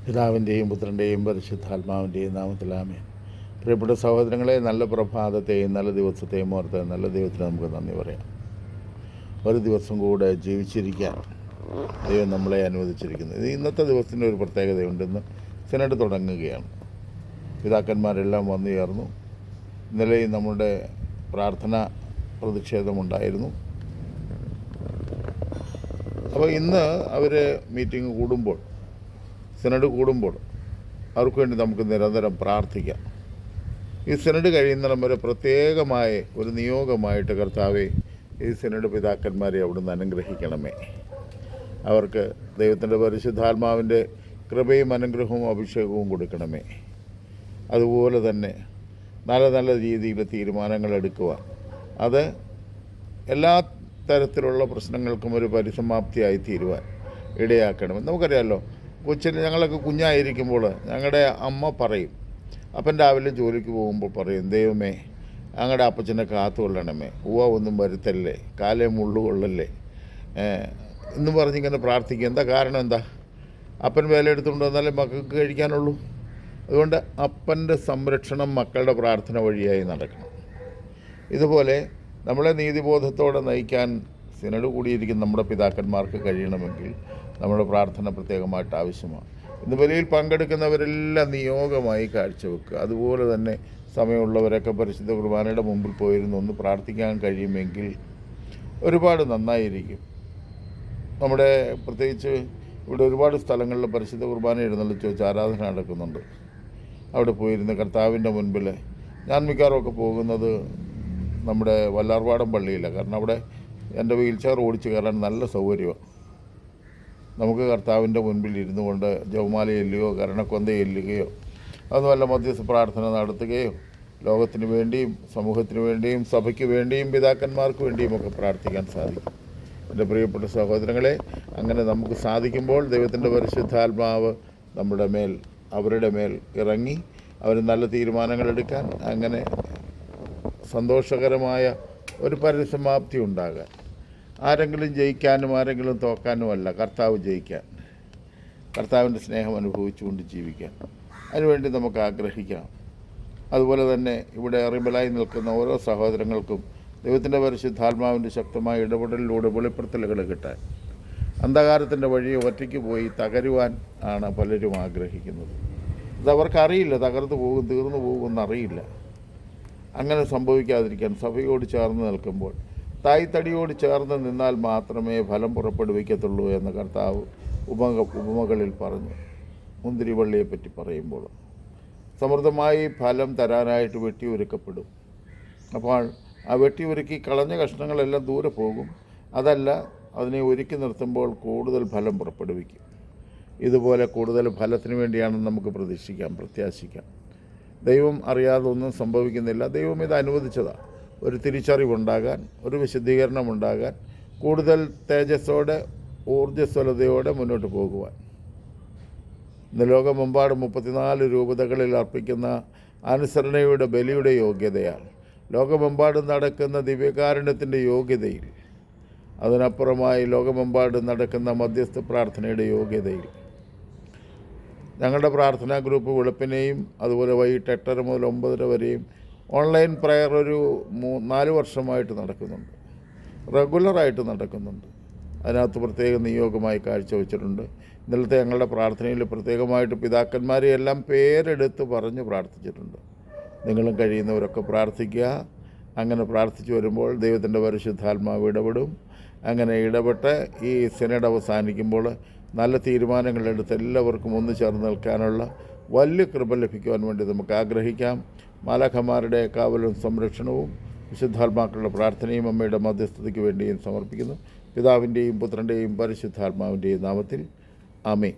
പിതാവിൻ്റെയും പുത്രൻ്റെയും പരിശുദ്ധാത്മാവിൻ്റെയും നാമത്തിൽ ആമേൻ. പ്രിയപ്പെട്ട സഹോദരങ്ങളെ, നല്ല പ്രഭാതത്തെയും നല്ല ദിവസത്തെയും ഓർത്ത് നല്ല ദൈവത്തിന് നമുക്ക് നന്ദി പറയാം. ഒരു ദിവസം കൂടെ ജീവിച്ചിരിക്കാൻ ദൈവം നമ്മളെ അനുവദിച്ചിരിക്കുന്നത്. ഇത് ഇന്നത്തെ ദിവസത്തിൻ്റെ ഒരു പ്രത്യേകതയുണ്ട്. ഇന്ന് സിനഡ് തുടങ്ങുകയാണ്. പിതാക്കന്മാരെല്ലാം വന്നു ചേർന്നു. ഇന്നലെയും നമ്മുടെ പ്രാർത്ഥന പ്രതിഷേധമുണ്ടായിരുന്നു. അപ്പോൾ ഇന്ന് അവർ മീറ്റിംഗ് കൂടുമ്പോൾ, സിനഡ് കൂടുമ്പോൾ അവർക്ക് വേണ്ടി നമുക്ക് നിരന്തരം പ്രാർത്ഥിക്കാം. ഈ സിനഡ് കഴിയുന്നിടം വരെ പ്രത്യേകമായ ഒരു നിയോഗമായിട്ട് കർത്താവെ, ഈ സിനഡ് പിതാക്കന്മാരെ അവിടുന്ന് അനുഗ്രഹിക്കണമേ. അവർക്ക് ദൈവത്തിൻ്റെ പരിശുദ്ധാത്മാവിൻ്റെ കൃപയും അനുഗ്രഹവും അഭിഷേകവും കൊടുക്കണമേ. അതുപോലെ തന്നെ നല്ല നല്ല രീതിയിൽ തീരുമാനങ്ങൾ എടുക്കുവാൻ, അത് എല്ലാ തരത്തിലുള്ള പ്രശ്നങ്ങൾക്കും ഒരു പരിസമാപ്തിയായി തീരുവാൻ ഇടയാക്കണമെന്ന് നമുക്കറിയാമല്ലോ. ഞങ്ങളൊക്കെ കുഞ്ഞായിരിക്കുമ്പോൾ ഞങ്ങളുടെ അമ്മ പറയും, അപ്പൻ രാവിലെ ജോലിക്ക് പോകുമ്പോൾ പറയും, ദൈവമേ ഞങ്ങളുടെ അപ്പച്ചനെ കാത്തുകൊള്ളണമേ, ഒന്നും വരുത്തല്ലേ, കാലേ മുള്ളുകൊള്ളല്ലേ എന്ന് പറഞ്ഞിങ്ങനെ പ്രാർത്ഥിക്കും. എന്താ കാരണം? എന്താ? അപ്പൻ വേല എടുത്തുകൊണ്ട് വന്നാലേ മക്കൾക്ക് കഴിക്കാനുള്ളൂ. അതുകൊണ്ട് അപ്പൻ്റെ സംരക്ഷണം മക്കളുടെ പ്രാർത്ഥന വഴിയായി നടക്കണം. ഇതുപോലെ നമ്മളെ നീതിബോധത്തോടെ നയിക്കാൻ സിനഡ് കൂടിയിരിക്കുന്ന നമ്മുടെ പിതാക്കന്മാർക്ക് കഴിയണമെങ്കിൽ നമ്മുടെ പ്രാർത്ഥന പ്രത്യേകമായിട്ട് ആവശ്യമാണ്. ഇന്ന് ബലിയിൽ പങ്കെടുക്കുന്നവരെല്ലാം നിയോഗമായി കാഴ്ചവെക്കുക. അതുപോലെ തന്നെ സമയമുള്ളവരൊക്കെ പരിശുദ്ധ കുർബാനയുടെ മുമ്പിൽ പോയിരുന്ന് ഒന്ന് പ്രാർത്ഥിക്കാൻ കഴിയുമെങ്കിൽ ഒരുപാട് നന്നായിരിക്കും. നമ്മുടെ പ്രത്യേകിച്ച് ഇവിടെ ഒരുപാട് സ്ഥലങ്ങളിൽ പരിശുദ്ധ കുർബാന എഴുന്നള്ളിച്ച് വെച്ച് ആരാധന നടക്കുന്നുണ്ട്. അവിടെ പോയിരുന്ന് കർത്താവിൻ്റെ മുൻപിൽ ഞാൻ മിക്കവാറുമൊക്കെ പോകുന്നത് നമ്മുടെ വല്ലാർപാടം പള്ളിയിലാണ്. കാരണം അവിടെ എൻ്റെ വീൽ ചെയർ ഓടിച്ച് കയറാൻ നല്ല സൗകര്യമാണ്. നമുക്ക് കർത്താവിൻ്റെ മുൻപിൽ ഇരുന്നു കൊണ്ട് ജപമാല ചെല്ലുകയോ കരണക്കൊന്ത ചെല്ലുകയോ അതുമല്ല മധ്യസ്ഥ പ്രാർത്ഥന നടത്തുകയോ ലോകത്തിന് വേണ്ടിയും സമൂഹത്തിന് വേണ്ടിയും സഭയ്ക്ക് വേണ്ടിയും പിതാക്കന്മാർക്ക് വേണ്ടിയും ഒക്കെ പ്രാർത്ഥിക്കാൻ സാധിക്കും. എൻ്റെ പ്രിയപ്പെട്ട സഹോദരങ്ങളെ, അങ്ങനെ നമുക്ക് സാധിക്കുമ്പോൾ ദൈവത്തിൻ്റെ പരിശുദ്ധാത്മാവ് അവരുടെ മേൽ ഇറങ്ങി അവർ നല്ല തീരുമാനങ്ങൾ എടുക്കാൻ, അങ്ങനെ സന്തോഷകരമായ ഒരു പരിസമാപ്തി ഉണ്ടാകാൻ, ആരെങ്കിലും ജയിക്കാനും ആരെങ്കിലും തോക്കാനുമല്ല, കർത്താവ് ജയിക്കാൻ, കർത്താവിൻ്റെ സ്നേഹം അനുഭവിച്ചുകൊണ്ട് ജീവിക്കാൻ, അതിനുവേണ്ടി നമുക്ക് ആഗ്രഹിക്കാം. അതുപോലെ തന്നെ ഇവിടെ റിബലായി നിൽക്കുന്ന ഓരോ സഹോദരങ്ങൾക്കും ദൈവത്തിൻ്റെ പരിശുദ്ധാത്മാവിൻ്റെ ശക്തമായ ഇടപെടലിലൂടെ വെളിപ്പെടുത്തലുകൾ കിട്ടാൻ, അന്ധകാരത്തിൻ്റെ വഴിയെ ഒറ്റയ്ക്ക് പോയി തകരുവാൻ ആണ് പലരും ആഗ്രഹിക്കുന്നത്. അതവർക്കറിയില്ല, തകർന്നു പോകും തീർന്നു പോകുമെന്നറിയില്ല. അങ്ങനെ സംഭവിക്കാതിരിക്കാൻ സഭയോട് ചേർന്ന് നിൽക്കുമ്പോൾ തായ്തടിയോട് ചേർന്ന് നിന്നാൽ മാത്രമേ ഫലം പുറപ്പെടുവിക്കത്തുള്ളൂ എന്ന് കർത്താവ് ഉപമകളിൽ പറഞ്ഞു. മുന്തിരിവള്ളിയെപ്പറ്റി പറയുമ്പോൾ സമൃദ്ധമായി ഫലം തരാനായിട്ട് വെട്ടിയൊരുക്കപ്പെടും. അപ്പോൾ ആ വെട്ടിയൊരുക്കി കളഞ്ഞ കഷ്ണങ്ങളെല്ലാം ദൂരെ പോകും. അതല്ല, അതിനെ ഒരുക്കി നിർത്തുമ്പോൾ കൂടുതൽ ഫലം പുറപ്പെടുവിക്കും. ഇതുപോലെ കൂടുതൽ ഫലത്തിന് വേണ്ടിയാണെന്ന് നമുക്ക് പ്രത്യാശിക്കാം. ദൈവം അറിയാതെ ഒന്നും സംഭവിക്കുന്നില്ല. ദൈവം ഇത് അനുവദിച്ചതാണ്. ഒരു തിരിച്ചറിവുണ്ടാകാൻ, ഒരു വിശദീകരണം ഉണ്ടാകാൻ, കൂടുതൽ തേജസ്സോടെ ഊർജ്ജസ്വലതയോടെ മുന്നോട്ട് പോകുവാൻ. ഇന്ന് ലോകമെമ്പാടും 34 രൂപതകളിൽ അർപ്പിക്കുന്ന അനുസരണയുടെ ബലിയുടെ യോഗ്യതയാൽ, ലോകമെമ്പാടും നടക്കുന്ന ദിവ്യകാരുണ്യത്തിൻ്റെ യോഗ്യതയിൽ, അതിനപ്പുറമായി ലോകമെമ്പാടും നടക്കുന്ന മധ്യസ്ഥ പ്രാർത്ഥനയുടെ യോഗ്യതയിൽ, ഞങ്ങളുടെ പ്രാർത്ഥനാ ഗ്രൂപ്പ് വെളുപ്പിനെയും അതുപോലെ വൈകിട്ട് 8:30 മുതൽ 9:30 വരെയും ഓൺലൈൻ പ്രയർ ഒരു 4 വർഷമായിട്ട് നടക്കുന്നുണ്ട്. റെഗുലറായിട്ട് നടക്കുന്നുണ്ട്. അതിനകത്ത് പ്രത്യേക നിയോഗമായി കാഴ്ചവെച്ചിട്ടുണ്ട്. ഇന്നലത്തെ ഞങ്ങളുടെ പ്രാർത്ഥനയിൽ പ്രത്യേകമായിട്ട് പിതാക്കന്മാരെ എല്ലാം പേരെടുത്ത് പറഞ്ഞ് പ്രാർത്ഥിച്ചിട്ടുണ്ട്. നിങ്ങളും കഴിയുന്നവരൊക്കെ പ്രാർത്ഥിക്കുക. അങ്ങനെ പ്രാർത്ഥിച്ചു വരുമ്പോൾ ദൈവത്തിൻ്റെ പരിശുദ്ധാത്മാവ് ഇടപെടും. അങ്ങനെ ഇടപെട്ട് ഈ സിനഡ് അവസാനിക്കുമ്പോൾ നല്ല തീരുമാനങ്ങളെടുത്ത് എല്ലാവർക്കും ഒന്ന് ചേർന്ന് നിൽക്കാനുള്ള വലിയ കൃപ ലഭിക്കുവാൻ വേണ്ടി നമുക്ക് ആഗ്രഹിക്കാം. മാലാഖമാരുടെ കാവലും സംരക്ഷണവും വിശുദ്ധാത്മാക്കളുടെ പ്രാർത്ഥനയും അമ്മയുടെ മധ്യസ്ഥതയ്ക്ക് വേണ്ടിയും സമർപ്പിക്കുന്നു. പിതാവിൻ്റെയും പുത്രൻ്റെയും പരിശുദ്ധാത്മാവിൻ്റെയും നാമത്തിൽ ആമേൻ.